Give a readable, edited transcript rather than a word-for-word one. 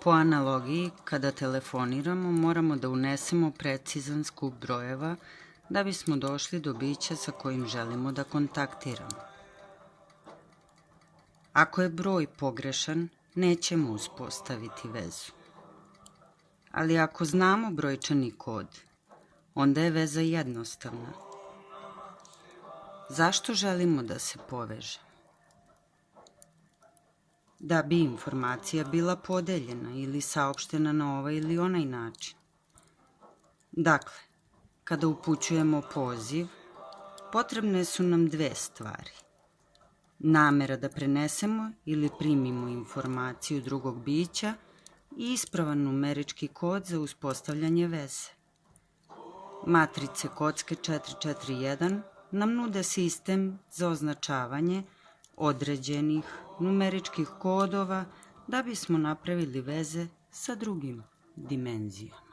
Po analogiji, kada telefoniramo, moramo da unesemo precizan skup brojeva da bismo došli do bića sa kojim želimo da kontaktiramo. Ako je broj pogrešan, nećemo uspostaviti vezu. Ali ako znamo brojčani kod, onda je veza jednostavna. Zašto želimo da se povežemo? Da bi informacija bila podeljena ili saopštena na ovaj ili onaj način. Dakle, kada upućujemo poziv, potrebne su nam dve stvari. Namera da prenesemo ili primimo informaciju drugog bića i ispravan numerički kod za uspostavljanje veze. Matrice kocke 441 nam nude sistem za označavanje određenih numeričkih kodova da bismo napravili veze sa drugim dimenzijama.